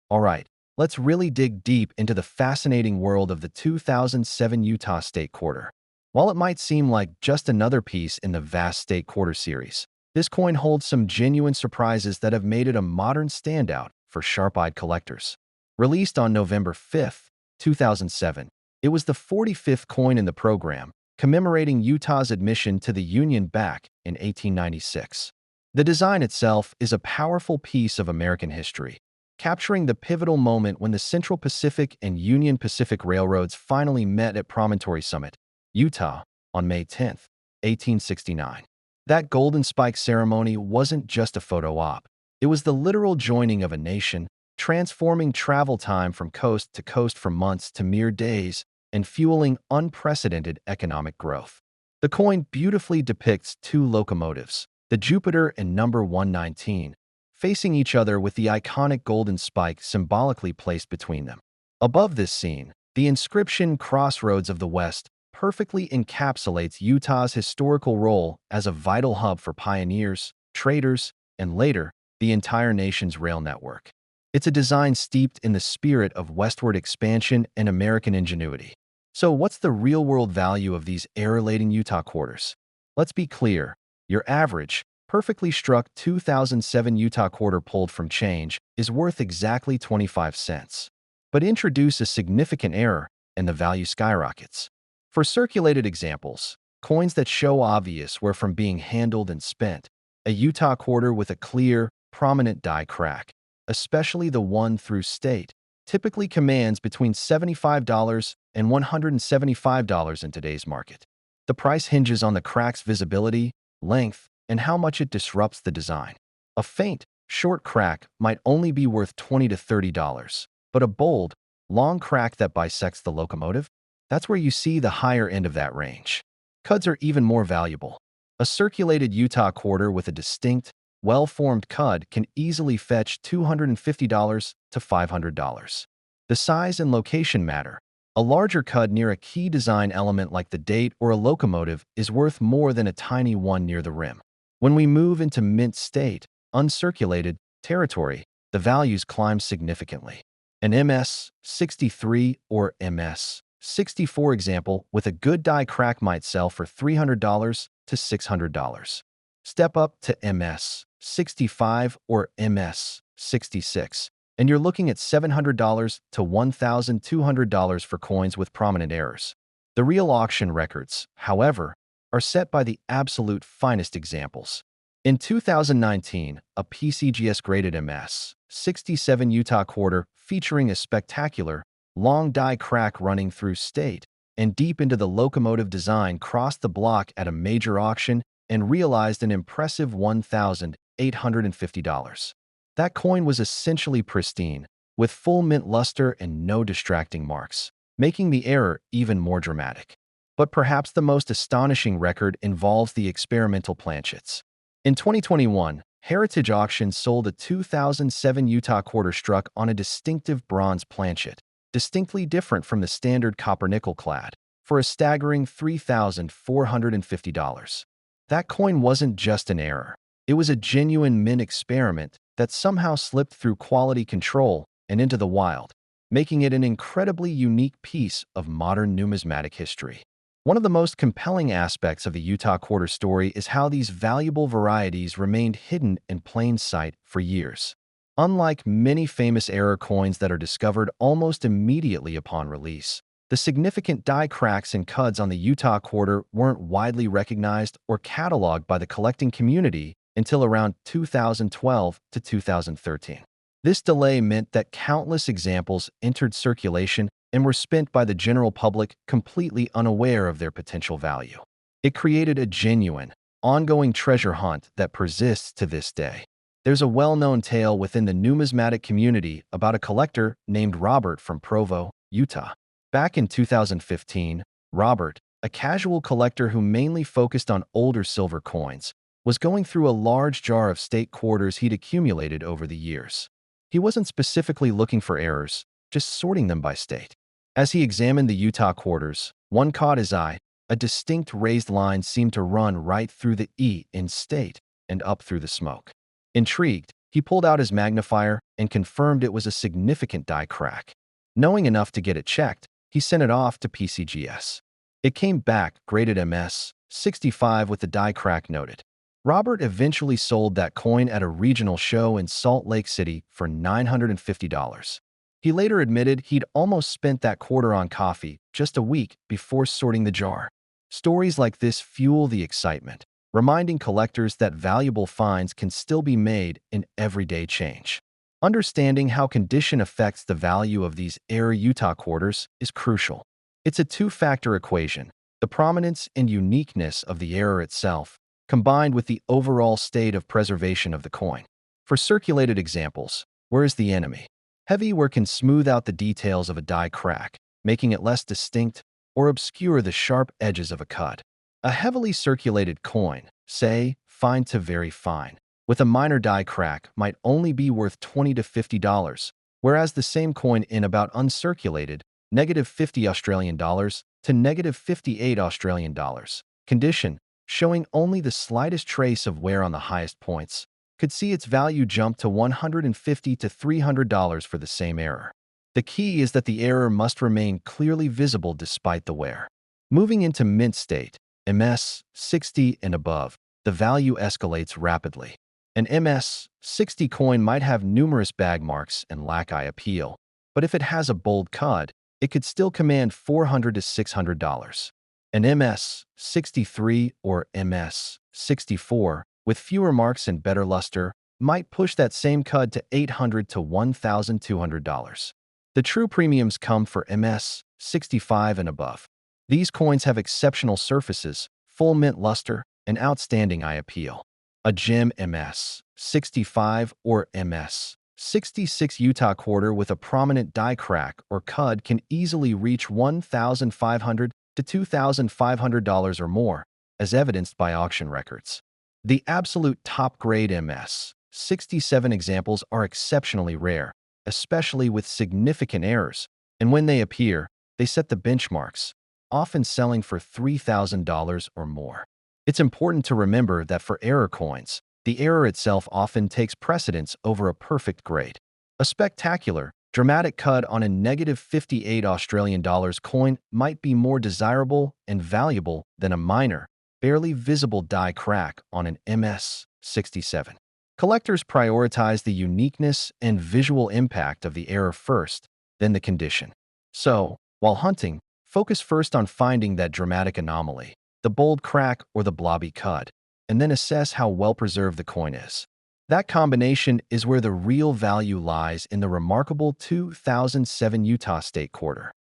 Alright, let's really dig deep into the fascinating world of the 2007 Utah State Quarter. While it might seem like just another piece in the vast State Quarter series, this coin holds some genuine surprises that have made it a modern standout for sharp-eyed collectors. Released on November 5th, 2007, it was the 45th coin in the program, commemorating Utah's admission to the Union back in 1896. The design itself is a powerful piece of American history, capturing the pivotal moment when the Central Pacific and Union Pacific Railroads finally met at Promontory Summit, Utah, on May 10th, 1869. That Golden Spike ceremony wasn't just a photo op. It was the literal joining of a nation, transforming travel time from coast to coast from months to mere days, and fueling unprecedented economic growth. The coin beautifully depicts two locomotives, the Jupiter and number 119, facing each other with the iconic golden spike symbolically placed between them. Above this scene, the inscription Crossroads of the West perfectly encapsulates Utah's historical role as a vital hub for pioneers, traders, and later, the entire nation's rail network. It's a design steeped in the spirit of westward expansion and American ingenuity. So what's the real-world value of these era-lating Utah quarters? Let's be clear, your average, perfectly struck 2007 Utah quarter pulled from change is worth exactly 25 cents. But introduce a significant error and the value skyrockets. For circulated examples, coins that show obvious where from being handled and spent, a Utah quarter with a clear, prominent die crack, especially the one through state, typically commands between $75 and $175 in today's market. The price hinges on the crack's visibility, length, and how much it disrupts the design. A faint, short crack might only be worth $20 to $30, but a bold, long crack that bisects the locomotive? That's where you see the higher end of that range. Cuds are even more valuable. A circulated Utah quarter with a distinct, well-formed cud can easily fetch $250 to $500. The size and location matter. A larger cud near a key design element like the date or a locomotive is worth more than a tiny one near the rim. When we move into mint state, uncirculated territory, the values climb significantly. An MS-63 or MS-64 example with a good die crack might sell for $300 to $600. Step up to MS-65 or MS-66, and you're looking at $700 to $1,200 for coins with prominent errors. The real auction records, however, are set by the absolute finest examples. In 2019, a PCGS-graded MS-67 Utah quarter featuring a spectacular, long die crack running through state and deep into the locomotive design crossed the block at a major auction and realized an impressive $1,850. That coin was essentially pristine, with full mint luster and no distracting marks, making the error even more dramatic. But perhaps the most astonishing record involves the experimental planchets. In 2021, Heritage Auctions sold a 2007 Utah quarter struck on a distinctive bronze planchet, distinctly different from the standard copper-nickel clad, for a staggering $3,450. That coin wasn't just an error. It was a genuine mint experiment that somehow slipped through quality control and into the wild, making it an incredibly unique piece of modern numismatic history. One of the most compelling aspects of the Utah quarter story is how these valuable varieties remained hidden in plain sight for years. Unlike many famous error coins that are discovered almost immediately upon release, the significant die cracks and cuds on the Utah quarter weren't widely recognized or cataloged by the collecting community until around 2012 to 2013. This delay meant that countless examples entered circulation and were spent by the general public completely unaware of their potential value. It created a genuine, ongoing treasure hunt that persists to this day. There's a well-known tale within the numismatic community about a collector named Robert from Provo, Utah. Back in 2015, Robert, a casual collector who mainly focused on older silver coins, was going through a large jar of state quarters he'd accumulated over the years. He wasn't specifically looking for errors, just sorting them by state. As he examined the Utah quarters, one caught his eye. A distinct raised line seemed to run right through the E in state and up through the smoke. Intrigued, He pulled out his magnifier and confirmed it was a significant die crack. Knowing enough to get it checked, he sent it off to PCGS. It came back graded MS 65 with the die crack noted. Robert eventually sold that coin at a regional show in Salt Lake City for $950. He later admitted he'd almost spent that quarter on coffee just a week before sorting the jar. Stories like this fuel the excitement, reminding collectors that valuable finds can still be made in everyday change. Understanding how condition affects the value of these Era Utah quarters is crucial. It's a two-factor equation: the prominence and uniqueness of the error itself, combined with the overall state of preservation of the coin. For circulated examples, where is the enemy? Heavy wear can smooth out the details of a die crack, making it less distinct, or obscure the sharp edges of a cut. A heavily circulated coin, say, fine to very fine, with a minor die crack might only be worth $20 to $50, whereas the same coin in about uncirculated, -50 Australian dollars to -58 Australian dollars condition, showing only the slightest trace of wear on the highest points, could see its value jump to $150 to $300 for the same error. The key is that the error must remain clearly visible despite the wear. Moving into mint state, MS 60 and above, the value escalates rapidly. An MS 60 coin might have numerous bag marks and lack eye appeal, but if it has a bold cud, it could still command $400 to $600. An MS 63 or MS 64, with fewer marks and better luster, might push that same cud to $800 to $1,200. The true premiums come for MS 65 and above. These coins have exceptional surfaces, full mint luster, and outstanding eye appeal. A gem MS 65 or MS 66 Utah quarter with a prominent die crack or cud can easily reach $1,500 to $2,500 or more, as evidenced by auction records. The absolute top-grade MS 67 examples are exceptionally rare, especially with significant errors, and when they appear, they set the benchmarks, often selling for $3,000 or more. It's important to remember that for error coins, the error itself often takes precedence over a perfect grade. A spectacular, dramatic cud on a -58 Australian dollars coin might be more desirable and valuable than a minor, barely visible die crack on an MS 67. Collectors prioritize the uniqueness and visual impact of the error first, then the condition. So, while hunting, focus first on finding that dramatic anomaly, the bold crack or the blobby cud, and then assess how well-preserved the coin is. That combination is where the real value lies in the remarkable 2007 Utah State Quarter.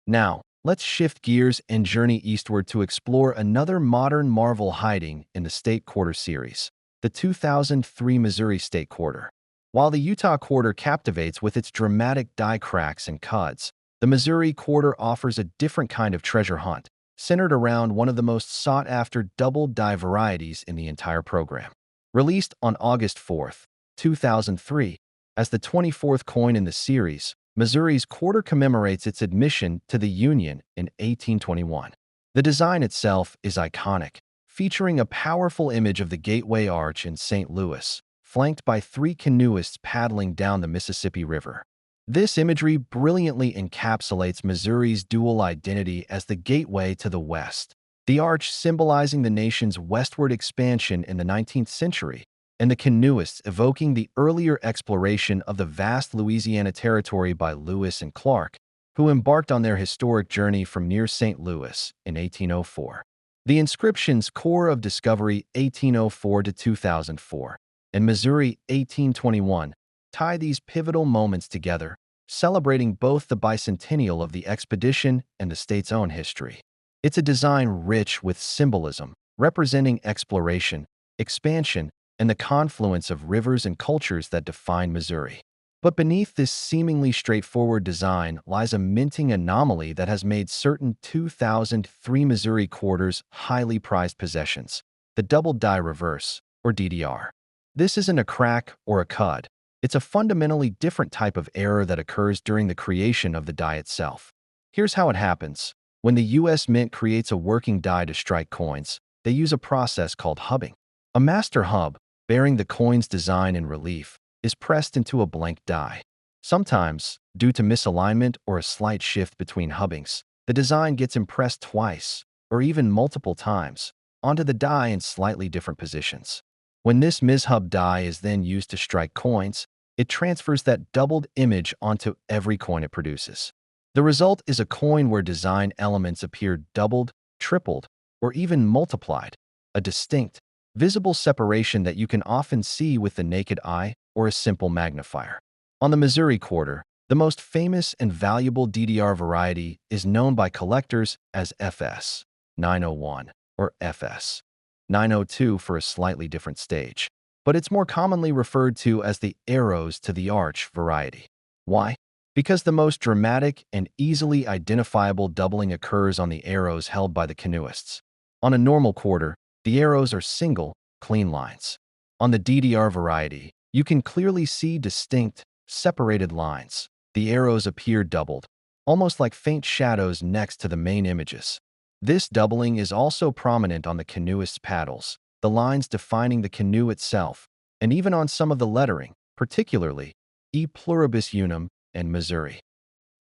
Now, let's shift gears and journey eastward to explore another modern marvel hiding in the State Quarter series, the 2003 Missouri State Quarter. While the Utah Quarter captivates with its dramatic die cracks and cuds, the Missouri Quarter offers a different kind of treasure hunt, centered around one of the most sought-after double die varieties in the entire program. Released on August 4, 2003, as the 24th coin in the series, Missouri's quarter commemorates its admission to the Union in 1821. The design itself is iconic, featuring a powerful image of the Gateway Arch in St. Louis, flanked by three canoeists paddling down the Mississippi River. This imagery brilliantly encapsulates Missouri's dual identity as the gateway to the West, the arch symbolizing the nation's westward expansion in the 19th century, and the canoeists evoking the earlier exploration of the vast Louisiana Territory by Lewis and Clark, who embarked on their historic journey from near St. Louis in 1804. The inscriptions Corps of Discovery 1804 to 2004 and Missouri 1821 tie these pivotal moments together, celebrating both the bicentennial of the expedition and the state's own history. It's a design rich with symbolism, representing exploration, expansion, and the confluence of rivers and cultures that define Missouri. But beneath this seemingly straightforward design lies a minting anomaly that has made certain 2003 Missouri quarters highly prized possessions: the double die reverse, or DDR. This isn't a crack or a cud. It's a fundamentally different type of error that occurs during the creation of the die itself. Here's how it happens. When the U.S. Mint creates a working die to strike coins, they use a process called hubbing. A master hub, bearing the coin's design in relief, is pressed into a blank die. Sometimes, due to misalignment or a slight shift between hubbings, the design gets impressed twice, or even multiple times, onto the die in slightly different positions. When this mishub die is then used to strike coins, it transfers that doubled image onto every coin it produces. The result is a coin where design elements appear doubled, tripled, or even multiplied, a distinct, visible separation that you can often see with the naked eye or a simple magnifier. On the Missouri Quarter, the most famous and valuable DDR variety is known by collectors as FS 901 or FS 902 for a slightly different stage, but it's more commonly referred to as the arrows to the arch variety. Why? Because the most dramatic and easily identifiable doubling occurs on the arrows held by the canoeists. On a normal quarter, the arrows are single, clean lines. On the DDR variety, you can clearly see distinct, separated lines. The arrows appear doubled, almost like faint shadows next to the main images. This doubling is also prominent on the canoeist's paddles, the lines defining the canoe itself, and even on some of the lettering, particularly E pluribus unum and Missouri.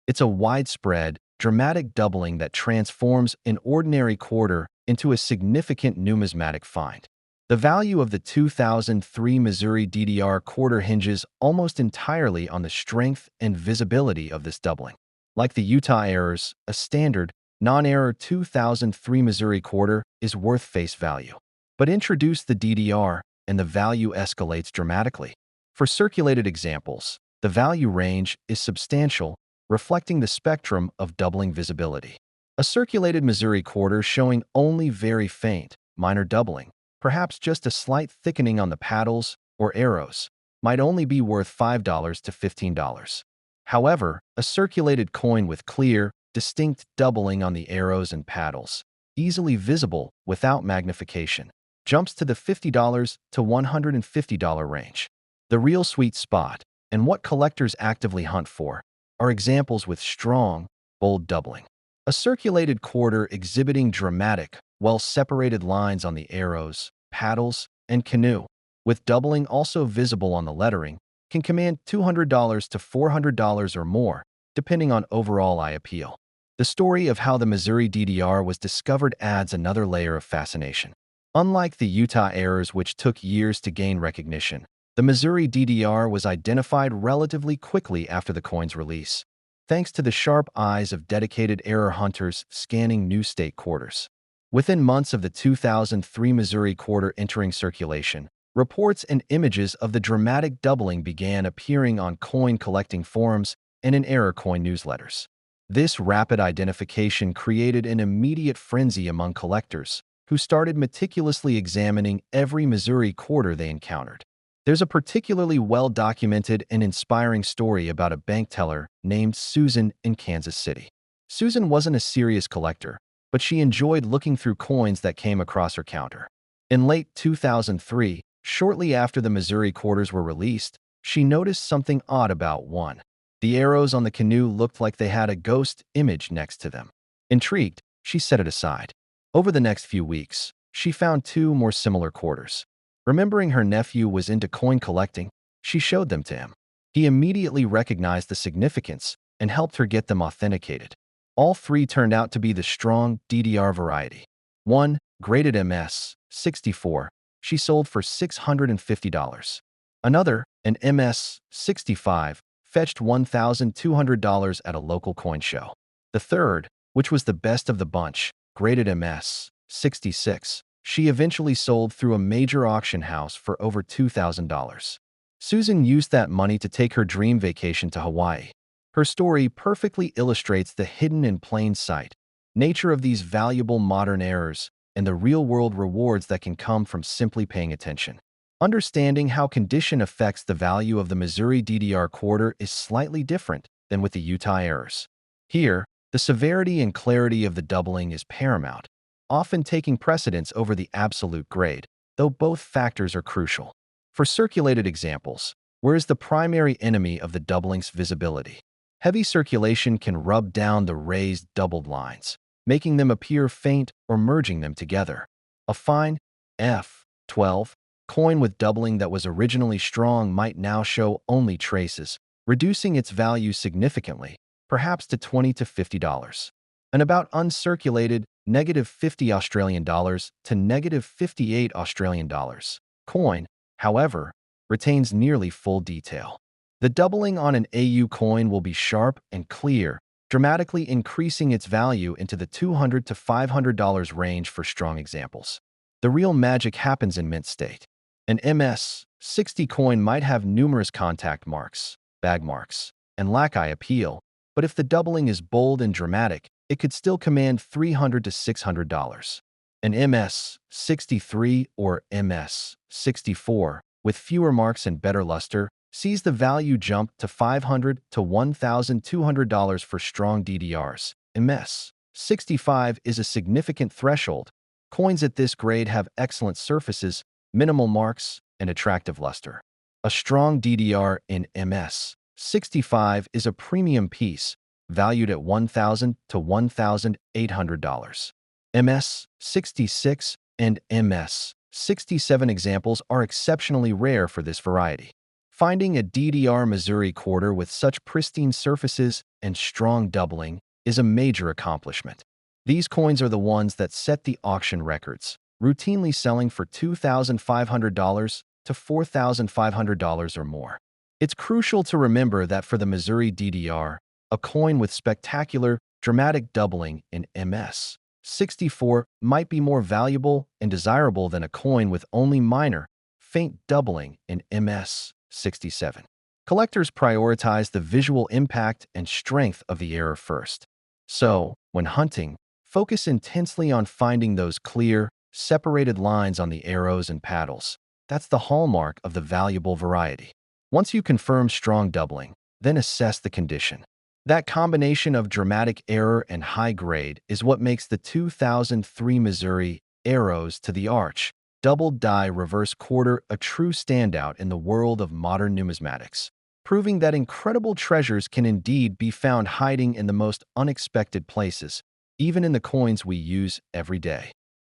It's a widespread, dramatic doubling that transforms an ordinary quarter into a significant numismatic find. The value of the 2003 Missouri DDR quarter hinges almost entirely on the strength and visibility of this doubling. Like the Utah errors, a standard, non-error 2003 Missouri quarter is worth face value. But introduce the DDR, and the value escalates dramatically. For circulated examples, the value range is substantial, reflecting the spectrum of doubling visibility. A circulated Missouri quarter showing only very faint, minor doubling, perhaps just a slight thickening on the paddles or arrows, might only be worth $5 to $15. However, a circulated coin with clear, distinct doubling on the arrows and paddles, easily visible without magnification, jumps to the $50 to $150 range. The real sweet spot, and what collectors actively hunt for, are examples with strong, bold doubling. A circulated quarter exhibiting dramatic, well-separated lines on the arrows, paddles, and canoe, with doubling also visible on the lettering, can command $200 to $400 or more, depending on overall eye appeal. The story of how the Missouri DDR was discovered adds another layer of fascination. Unlike the Utah errors, which took years to gain recognition, the Missouri DDR was identified relatively quickly after the coin's release, thanks to the sharp eyes of dedicated error hunters scanning new state quarters. Within months of the 2003 Missouri quarter entering circulation, reports and images of the dramatic doubling began appearing on coin collecting forums and in error coin newsletters. This rapid identification created an immediate frenzy among collectors, who started meticulously examining every Missouri quarter they encountered. There's a particularly well-documented and inspiring story about a bank teller named Susan in Kansas City. Susan wasn't a serious collector, but she enjoyed looking through coins that came across her counter. In late 2003, shortly after the Missouri quarters were released, she noticed something odd about one. The arrows on the canoe looked like they had a ghost image next to them. Intrigued, she set it aside. Over the next few weeks, she found two more similar quarters. Remembering her nephew was into coin collecting, she showed them to him. He immediately recognized the significance and helped her get them authenticated. All three turned out to be the strong DDR variety. One, graded MS 64, she sold for $650. Another, an MS 65, fetched $1,200 at a local coin show. The third, which was the best of the bunch, graded MS 66, she eventually sold through a major auction house for over $2,000. Susan used that money to take her dream vacation to Hawaii. Her story perfectly illustrates the hidden in plain sight nature of these valuable modern errors and the real-world rewards that can come from simply paying attention. Understanding how condition affects the value of the Missouri DDR quarter is slightly different than with the Utah errors. Here, the severity and clarity of the doubling is paramount, often taking precedence over the absolute grade, though both factors are crucial. For circulated examples, where is the primary enemy of the doubling's visibility? Heavy circulation can rub down the raised doubled lines, making them appear faint or merging them together. A fine F12 coin with doubling that was originally strong might now show only traces, reducing its value significantly, perhaps to $20 to $50. And about uncirculated -50 Australian dollars to -58 Australian dollars. Coin, however, retains nearly full detail. The doubling on an AU coin will be sharp and clear, dramatically increasing its value into the $200 to $500 range for strong examples. The real magic happens in mint state. An MS-60 coin might have numerous contact marks, bag marks, and lack eye appeal, but if the doubling is bold and dramatic, it could still command $300 to $600. An MS-63 or MS-64, with fewer marks and better luster, sees the value jump to $500 to $1,200 for strong DDRs. MS-65 is a significant threshold. Coins at this grade have excellent surfaces, minimal marks, and attractive luster. A strong DDR in MS-65 is a premium piece, valued at $1,000 to $1,800. MS-66 and MS-67 examples are exceptionally rare for this variety. Finding a DDR Missouri quarter with such pristine surfaces and strong doubling is a major accomplishment. These coins are the ones that set the auction records, routinely selling for $2,500 to $4,500 or more. It's crucial to remember that for the Missouri DDR, a coin with spectacular, dramatic doubling in MS-64 might be more valuable and desirable than a coin with only minor, faint doubling in MS-67. Collectors prioritize the visual impact and strength of the error first. So, when hunting, focus intensely on finding those clear, separated lines on the arrows and paddles. That's the hallmark of the valuable variety. Once you confirm strong doubling, then assess the condition. That combination of dramatic error and high grade is what makes the 2003 Missouri Arrows to the Arch double die reverse quarter a true standout in the world of modern numismatics, proving that incredible treasures can indeed be found hiding in the most unexpected places, even in the coins we use every day.